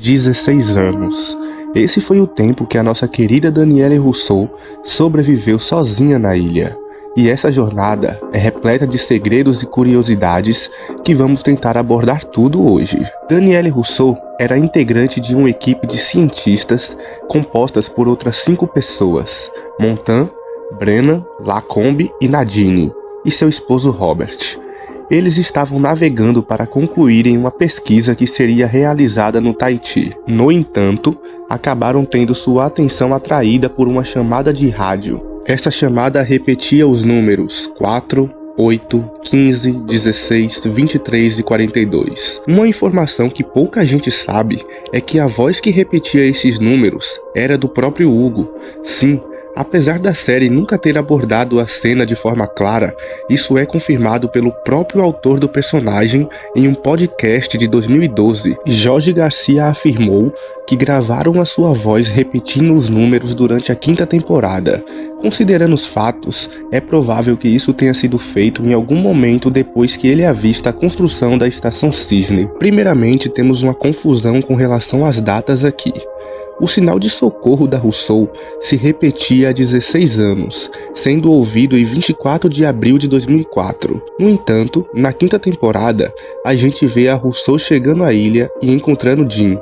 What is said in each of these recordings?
16 anos. Esse foi o tempo que a nossa querida Danielle Rousseau sobreviveu sozinha na ilha. E essa jornada é repleta de segredos e curiosidades que vamos tentar abordar tudo hoje. Danielle Rousseau era integrante de uma equipe de cientistas compostas por outras 5 pessoas: Montan, Brennan, Lacombe e Nadine, e seu esposo Robert. Eles estavam navegando para concluírem uma pesquisa que seria realizada no Tahiti. No entanto, acabaram tendo sua atenção atraída por uma chamada de rádio. Essa chamada repetia os números 4, 8, 15, 16, 23 e 42. Uma informação que pouca gente sabe é que a voz que repetia esses números era do próprio Hugo. Sim, apesar da série nunca ter abordado a cena de forma clara, isso é confirmado pelo próprio autor do personagem em um podcast de 2012. Jorge Garcia afirmou que gravaram a sua voz repetindo os números durante a 5ª temporada. Considerando os fatos, é provável que isso tenha sido feito em algum momento depois que ele avista a construção da Estação Cisne. Primeiramente, temos uma confusão com relação às datas aqui. O sinal de socorro da Rousseau se repetia há 16 anos, sendo ouvido em 24 de abril de 2004. No entanto, na 5ª temporada, a gente vê a Rousseau chegando à ilha e encontrando Jim.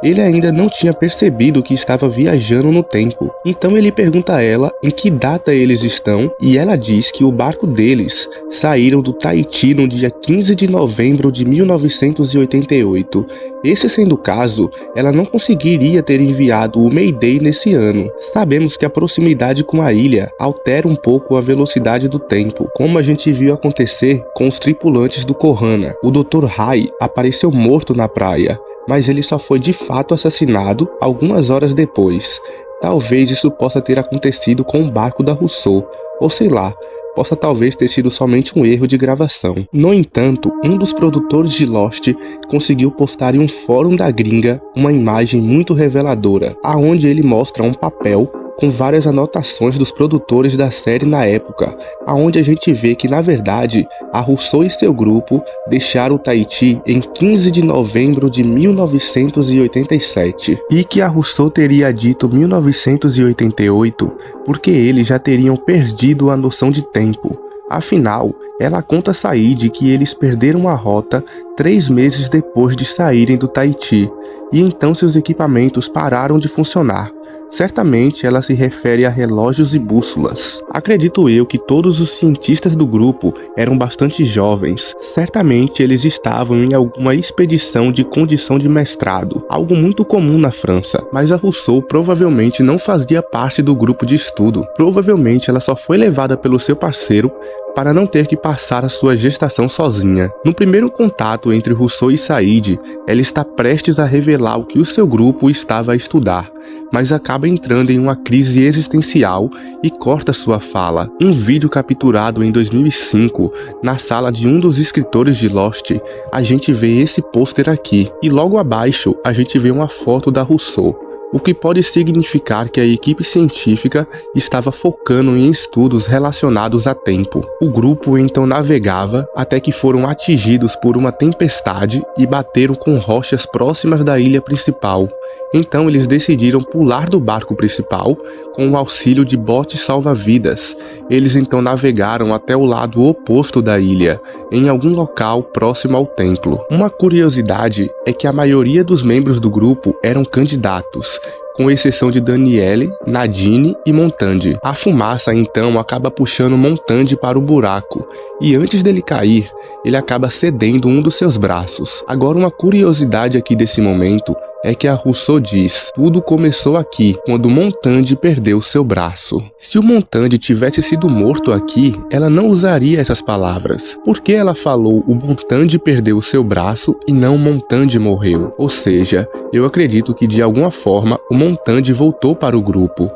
Ele ainda não tinha percebido que estava viajando no tempo, então ele pergunta a ela em que data eles estão e ela diz que o barco deles saíram do Tahiti no dia 15 de novembro de 1988. Esse sendo o caso, ela não conseguiria ter enviado o Mayday nesse ano. Sabemos que a proximidade com a ilha altera um pouco a velocidade do tempo, como a gente viu acontecer com os tripulantes do Kohana. O Dr. Rai apareceu morto na praia, mas ele só foi de fato assassinado algumas horas depois. Talvez isso possa ter acontecido com o barco da Rousseau, ou sei lá, possa talvez ter sido somente um erro de gravação. No entanto, um dos produtores de Lost conseguiu postar em um fórum da gringa uma imagem muito reveladora, aonde ele mostra um papel com várias anotações dos produtores da série na época, aonde a gente vê que, na verdade, a Rousseau e seu grupo deixaram o Tahiti em 15 de novembro de 1987, e que a Rousseau teria dito 1988 porque eles já teriam perdido a noção de tempo. Afinal, ela conta a Said que eles perderam a rota 3 meses depois de saírem do Tahiti, e então seus equipamentos pararam de funcionar. Certamente ela se refere a relógios e bússolas. Acredito eu que todos os cientistas do grupo eram bastante jovens. Certamente eles estavam em alguma expedição de condição de mestrado, algo muito comum na França, mas a Rousseau provavelmente não fazia parte do grupo de estudo. Provavelmente ela só foi levada pelo seu parceiro para não ter que passar a sua gestação sozinha. No primeiro contato entre Rousseau e Said, ela está prestes a revelar o que o seu grupo estava a estudar, mas acaba entrando em uma crise existencial e corta sua fala. Um vídeo capturado em 2005, na sala de um dos escritores de Lost, a gente vê esse pôster aqui, e logo abaixo a gente vê uma foto da Rousseau, o que pode significar que a equipe científica estava focando em estudos relacionados a tempo. O grupo então navegava até que foram atingidos por uma tempestade e bateram com rochas próximas da ilha principal. Então eles decidiram pular do barco principal com o auxílio de botes salva-vidas. Eles então navegaram até o lado oposto da ilha, em algum local próximo ao templo. Uma curiosidade é que a maioria dos membros do grupo eram candidatos, com exceção de Danielle, Nadine e Montand. A fumaça então acaba puxando Montand para o buraco, e antes dele cair, ele acaba cedendo um dos seus braços. Agora, uma curiosidade aqui desse momento é que a Rousseau diz: tudo começou aqui, quando Montand perdeu seu braço. Se o Montand tivesse sido morto aqui, ela não usaria essas palavras. Por que ela falou o Montand perdeu seu braço e não Montand morreu? Ou seja, eu acredito que de alguma forma o Montand voltou para o grupo.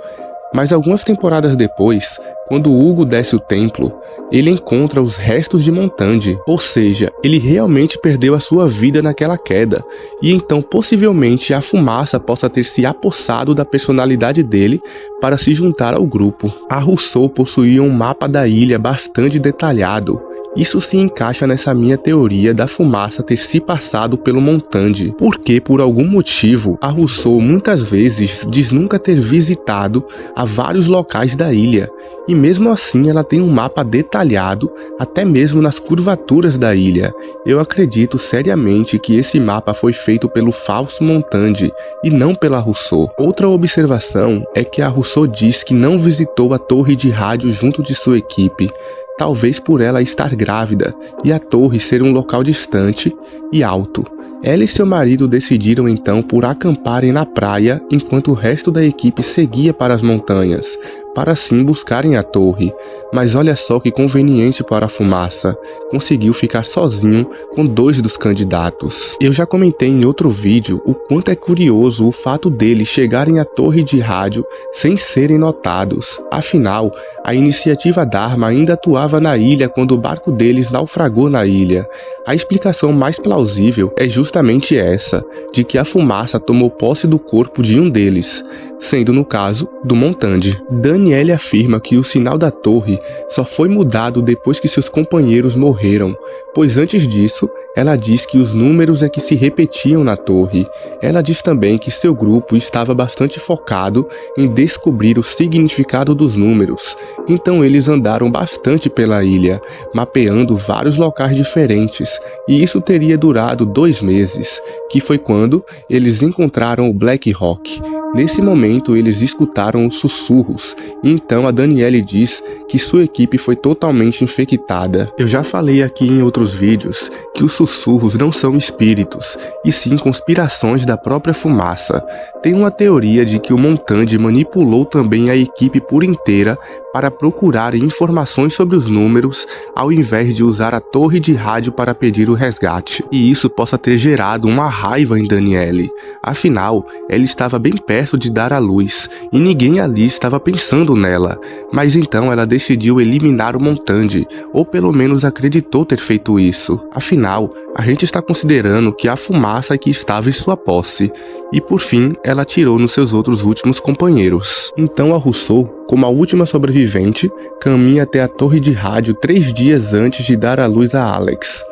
Mas algumas temporadas depois, quando Hugo desce o templo, ele encontra os restos de Montand, ou seja, ele realmente perdeu a sua vida naquela queda, e então possivelmente a fumaça possa ter se apossado da personalidade dele para se juntar ao grupo. A Rousseau possuía um mapa da ilha bastante detalhado, Isso se encaixa nessa minha teoria da fumaça ter se passado pelo montande, porque por algum motivo a Rousseau muitas vezes diz nunca ter visitado a vários locais da ilha, e mesmo assim ela tem um mapa detalhado até mesmo nas curvaturas da ilha. Eu acredito seriamente que esse mapa foi feito pelo falso montande e não pela Rousseau. Outra observação é que a Rousseau diz que não visitou a torre de rádio junto de sua equipe, talvez por ela estar grávida e a torre ser um local distante e alto. Ela e seu marido decidiram então por acamparem na praia enquanto o resto da equipe seguia para as montanhas, para assim buscarem a torre. Mas olha só que conveniente para a fumaça, conseguiu ficar sozinho com 2 dos candidatos. Eu já comentei em outro vídeo o quanto é curioso o fato deles chegarem à torre de rádio sem serem notados. Afinal, a iniciativa Dharma ainda atuava na ilha quando o barco deles naufragou na ilha. A explicação mais plausível é justamente essa, de que a fumaça tomou posse do corpo de um deles, sendo no caso do montande. Daniele afirma que o sinal da torre só foi mudado depois que seus companheiros morreram, pois antes disso, ela diz que os números é que se repetiam na torre. Ela diz também que seu grupo estava bastante focado em descobrir o significado dos números, então eles andaram bastante pela ilha, mapeando vários locais diferentes, e isso teria durado 2 meses, que foi quando eles encontraram o Black Rock. Nesse momento, eles escutaram os sussurros, e então a Daniele diz que sua equipe foi totalmente infectada. Eu já falei aqui em outros vídeos que os sussurros não são espíritos, e sim conspirações da própria fumaça. Tem uma teoria de que o montande manipulou também a equipe por inteira para procurar informações sobre os números, ao invés de usar a torre de rádio para pedir o resgate. E isso possa ter gerado uma raiva em Daniele. Afinal, ela estava bem perto de dar à luz, e ninguém ali estava pensando nela. Mas então ela decidiu eliminar o montande, ou pelo menos acreditou ter feito isso. Afinal, a gente está considerando que a fumaça é que estava em sua posse, e por fim ela atirou nos seus outros últimos companheiros. Então a Rousseau, como a última sobrevivente, caminha até a torre de rádio 3 dias antes de dar à luz a Alex.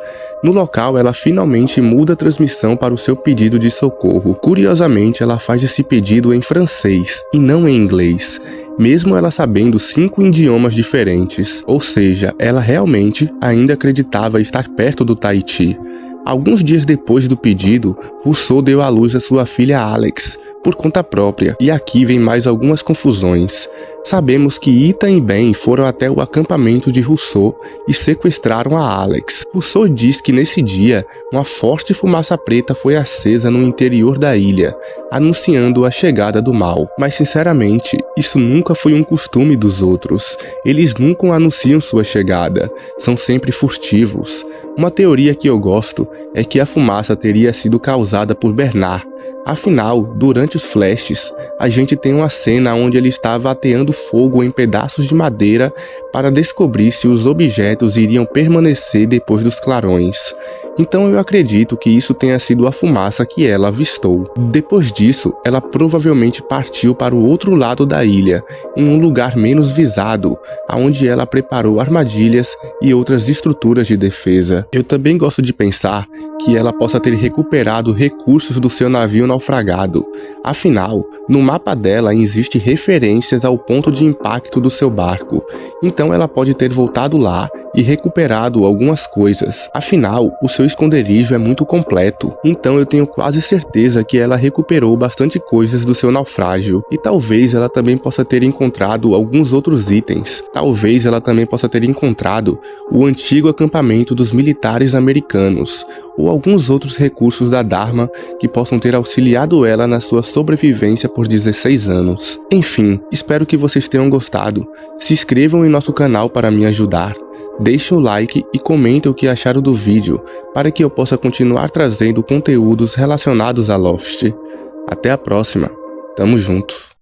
No local, ela finalmente muda a transmissão para o seu pedido de socorro. Curiosamente, ela faz esse pedido em francês e não em inglês, mesmo ela sabendo 5 idiomas diferentes, ou seja, ela realmente ainda acreditava estar perto do Tahiti. Alguns dias depois do pedido, Rousseau deu à luz a sua filha Alex, por conta própria, e aqui vem mais algumas confusões. Sabemos que Ethan e Ben foram até o acampamento de Rousseau e sequestraram a Alex. Rousseau diz que nesse dia, uma forte fumaça preta foi acesa no interior da ilha, anunciando a chegada do mal. Mas sinceramente, isso nunca foi um costume dos outros. Eles nunca anunciam sua chegada, são sempre furtivos. Uma teoria que eu gosto é que a fumaça teria sido causada por Bernard. Afinal, durante os flashes, a gente tem uma cena onde ele estava ateando fogo em pedaços de madeira para descobrir se os objetos iriam permanecer depois dos clarões. Então eu acredito que isso tenha sido a fumaça que ela avistou. Depois disso, ela provavelmente partiu para o outro lado da ilha, em um lugar menos visado, onde ela preparou armadilhas e outras estruturas de defesa. Eu também gosto de pensar que ela possa ter recuperado recursos do seu navio naufragado. Afinal, no mapa dela existem referências ao ponto de impacto do seu barco, então ela pode ter voltado lá e recuperado algumas coisas. Afinal, o seu esconderijo é muito completo, então eu tenho quase certeza que ela recuperou bastante coisas do seu naufrágio, e talvez ela também possa ter encontrado alguns outros itens. Talvez ela também possa ter encontrado o antigo acampamento dos militares americanos, ou alguns outros recursos da Dharma que possam ter auxiliado ela na sua sobrevivência por 16 anos. Enfim, espero que vocês tenham gostado. Se inscrevam em nosso canal para me ajudar. Deixem o like e comentem o que acharam do vídeo, para que eu possa continuar trazendo conteúdos relacionados a Lost. Até a próxima. Tamo junto.